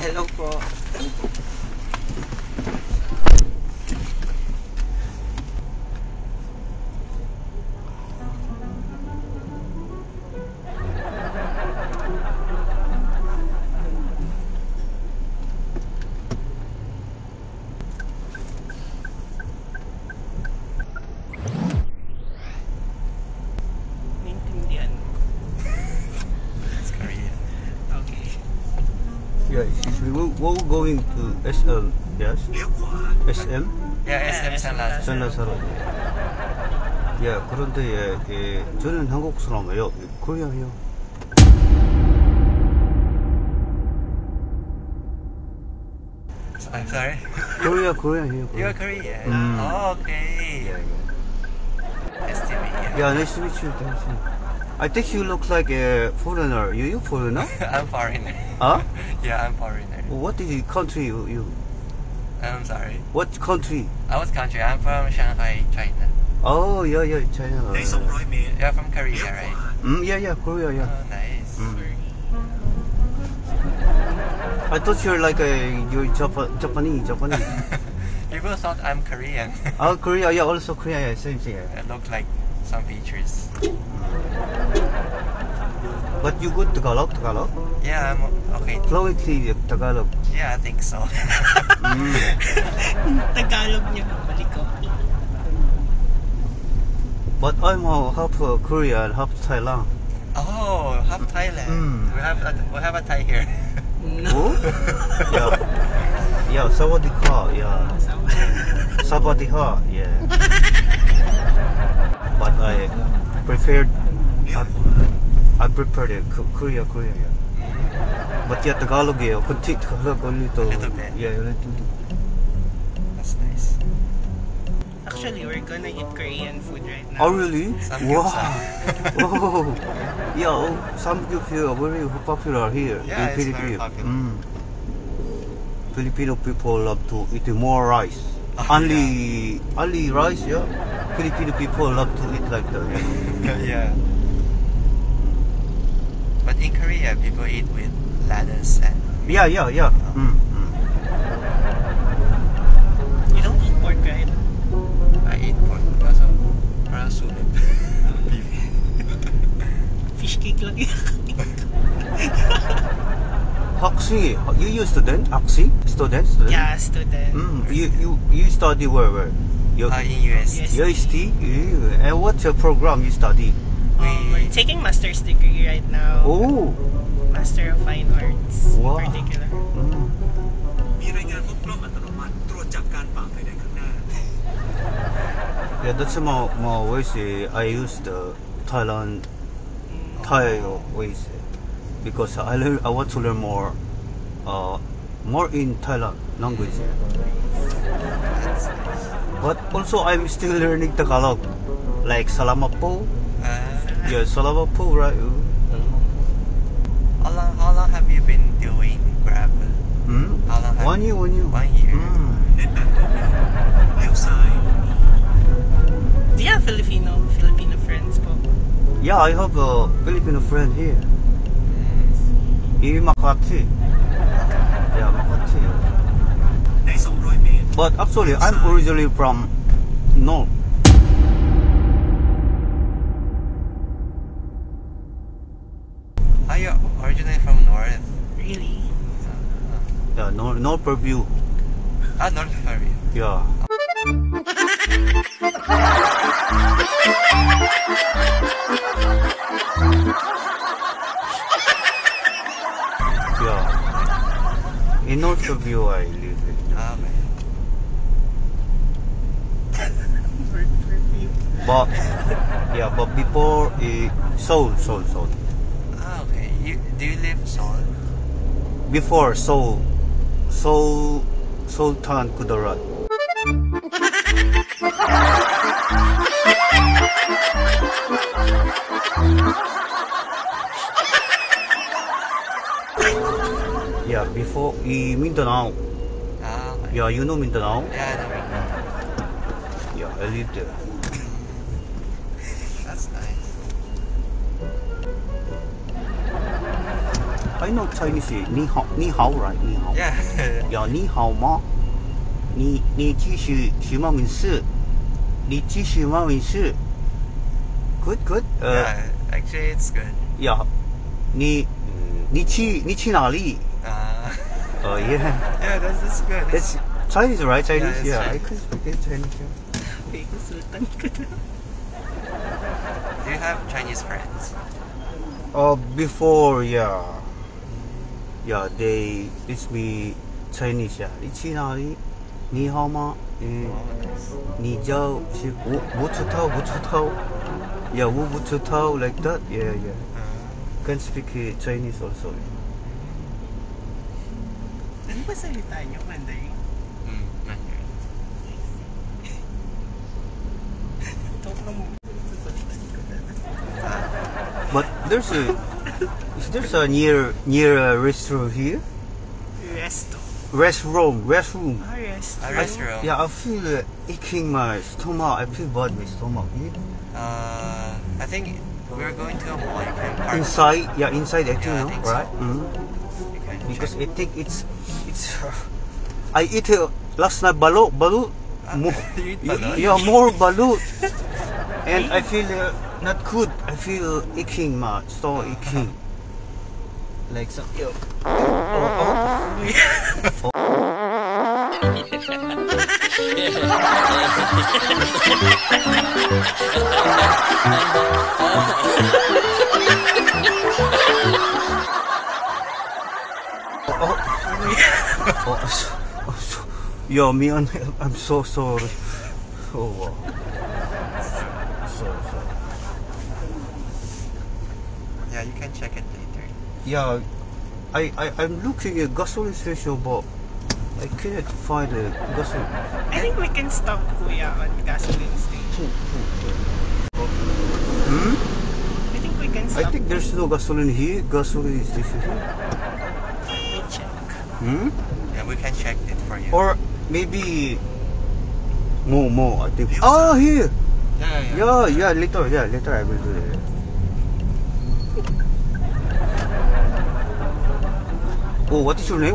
Hello po. Yeah, excuse me. We're going to SM, yes? SM? Yeah, SM San Lazaro. San Lazaro. Yeah, 그런데 저는 한국 사람이에요. 코리아요. I'm sorry. Korea요. You're Korean. Oh, okay. Nice to meet you. Yeah, nice to meet you. Thanks. I think you look like a foreigner. You foreigner? I'm foreigner. Huh? Yeah, I'm foreigner. What is the country you? I'm sorry. What country? What country? I'm from Shanghai, China. Oh, yeah, China. You're from Korea, right? Yeah, Korea, yeah. Oh, nice. I thought you're Japanese. People thought I'm Korean. Oh, Korea, yeah, also Korea, yeah, same thing. I look like some features. But you good Tagalog? Yeah, I'm okay. Fluently Tagalog. Yeah, I think so. Tagalog niya balik ko. But I'm half Korean, half Thailand. Oh, half Thailand. We have a Thai here. Oh? Yeah, Sawadika, yeah. Sawadika, yeah. But I preferred Korea, yeah. But yeah, Tagalog, yeah. Kunti Tagalog a little. Little bit. Yeah, a little bit. That's nice. Actually, we're gonna eat Korean food right now. Oh, really? Samgyeopsal. Wow. Oh, yeah, Samgyeopsal very popular here Yeah, in it's very Philippines. popular. Filipino people love to eat more rice. Only rice, yeah. Filipino people love to eat like that. Yeah. But in Korea, people eat with lettuce and... Yeah. You don't eat pork, right? I eat pork. Also, parang sulit. Beef. Fish cake lang yun. Hoxie, you student? Hoxie? Student? Yeah, student. You study where? In UST. UST? Yeah. And what's your program you study? We're taking master's degree right now. Oh. Master of Fine Arts Wow. in particular. มีรายงานพบกล้องอัตโนมัติตรวจจับการฝ่าไฟแดงข้างหน้า Yeah, that's my ways. I use the Thai ways because I want to learn more in Thailand language. But also I'm still learning Tagalog, like Salamat po. Yeah, Salamat po, right? How long have you been doing Grab? How long have 1 year. 1 year. เล่นแบบเลี้ยวซ้าย Do you have Filipino friends po? Yeah, I have a Filipino friend here. In Makati. Yeah, Makati. ใน 200 เมตร But actually, I'm originally from North. Are you originally from North? Really? Yeah, North Purview. North Korea. Yeah. Yeah. In North Purview, I live. Okay. But yeah, but before Seoul. Okay. Do you live Seoul? Before Seoul, Sultan Kudarat. Yeah, before Mindanao. Okay. Yeah, you know Mindanao? Yeah, I know Mindanao. Yeah, I live there. That's nice. I know Chinese. Ni hao, right? Ni hao. Yeah. Yeah, ni hao ma. Ni ji xu ma min shi. Ni ji xu ma min shi. Good. Yeah, actually it's good. Yeah. Ni qi na li. Oh yeah. Yeah, that's good. That's Chinese, right? Chinese. it's Yeah, I Chinese. can speak Chinese. Yeah. Fake sultan ka na. Do you have Chinese friends? Before, yeah. Yeah, they teach me Chinese. Yeah. 你去哪里？你好吗？你叫是不知道。Yeah, 我不知道 like that. Yeah. Can speak Chinese also. Ano ba salita niyo, Mandarin? Mandarin. Sobrang sasalita ko na. But there's a near restaurant here. Restroom. Resto. A restaurant. Yeah, I feel aching my stomach. I feel bad my stomach. I think we're going to a mall. You can park. Inside, I think, Yeah, I no? think so. Right? You can Because check. I think it's I eat last night balut more, You eat balut? yeah, more balut, and I feel not good. I feel aching my stomach aching, like some. Yo, me on. I'm so sorry. Oh, wow. Sorry. Yeah, you can check it later. Yeah, I'm looking at gasoline station, but I cannot find a gasoline. I think we can stop, Kuya, on gasoline station. I think we can I stop. think there's no gasoline here. Gasoline station here. Let me check. Yeah, we can check it for you. Or maybe more. I think. Oh, here. Yeah. Later I will do that. Oh, what is your name?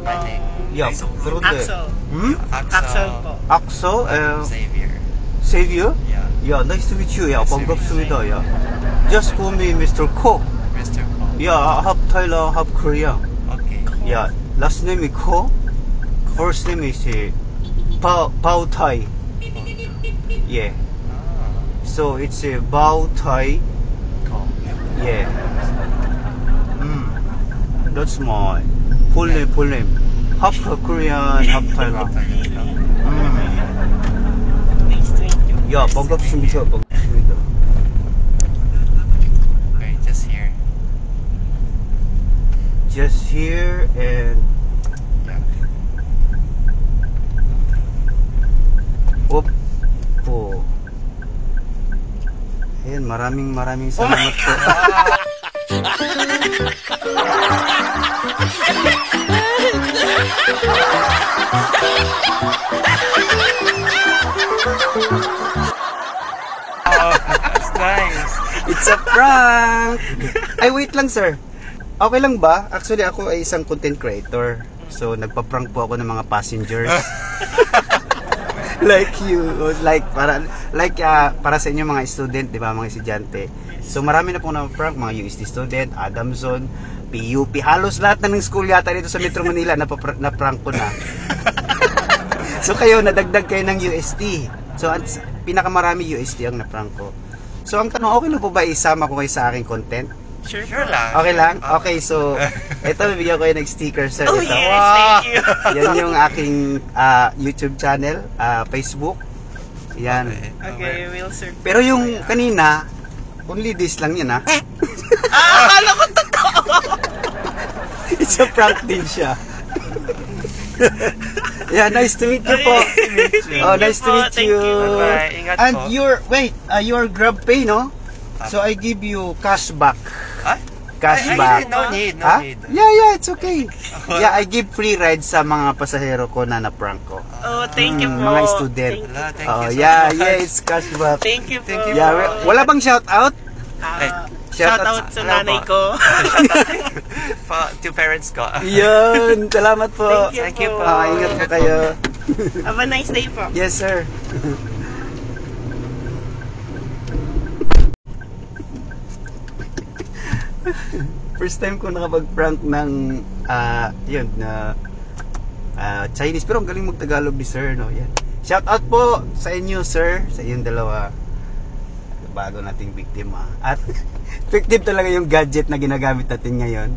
My name. Yeah, pero the- Axel. Axel po. Axel. Xavier. Xavier. Yeah, Yeah, nice to meet you. Yeah, Nice to meet you. 반갑습니다. Yeah. Just call me Mr. Ko. Mr. Paul. Yeah, half Thailand, half Korea. Okay. Yeah, last name is Ko. First name is Bao Thai. Yeah. So it's Bao Thai. Cool. Yeah. That's my full name. Half Korean, half Thailand. Nice to meet you. Yeah, 반갑습니다. Okay, just here. Just here and Yeah. Oppo. Ayan, maraming salamat po. Oh, that's nice. It's a prank! Ay, wait lang, sir. Okay lang ba? Actually, ako ay isang content creator. So, nagpa-prank po ako ng mga passengers. Like you. Para sa inyo mga student, di ba? Mga estudyante. So, marami na po na-prank. Mga UST student, Adamson, PUP. Halos lahat na ng school yata dito sa Metro Manila na-prank ko na. So, kayo, nadagdag kayo ng UST. So, pinakamarami UST ang na-prank ko. So, ang tanong, okay lang po ba isama ko kayo sa aking content? Sure. Sure lang. Okay lang? Okay, so, ito, bibigyan ko kayo ng sticker, sir. Oh, Ito. yes. Thank you. Yan yung aking YouTube channel, Facebook. Yan. Okay, we'll serve. Pero yung kanina, only this lang yan, ha? Akala ko totoo. It's a prank din siya. Yeah, nice to meet you po. Oh, nice to meet Thank you. you. Bye-bye. Ingat And po. your GrabPay, no? So I give you cashback. Ah? Cashback. No need. Ha? Yeah, it's okay. Yeah, I give free rides sa mga pasahero ko na na-prank ko. Oh, thank you po. Mga student. Thank you. Wala, thank Oh, you so yeah, much. it's cashback. Thank you po. Thank you. Yeah, wala bang shout out? Shout out sa nanay ko. To parents ko. Yun, salamat po. Thank you po. Ingat po kayo. Have a nice day po. Yes, sir. First time ko nakapag-prank ng yun na Chinese, pero ang galing mag-Tagalog ni sir, no? Yan. Shout out po sa inyo, sir, sa inyong dalawa. Bago nating biktima. At effective talaga yung gadget na ginagamit natin ngayon.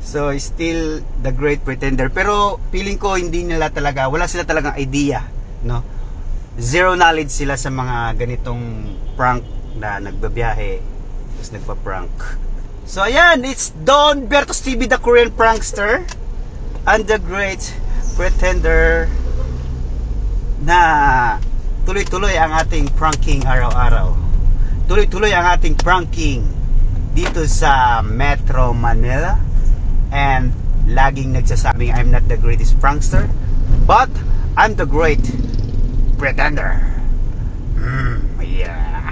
So, still the great pretender. Pero feeling ko hindi nila talaga, wala sila talagang idea, no? Zero knowledge sila sa mga ganitong prank na nagbabiyahe, tapos nagpa-prank. So, ayan, it's Don Bertos TV, the Korean prankster, and the great pretender, na tuloy-tuloy ang ating pranking araw-araw. Tuloy-tuloy ang ating pranking dito sa Metro Manila. And laging nagsasabing I'm not the greatest prankster, but I'm the great pretender. Yeah.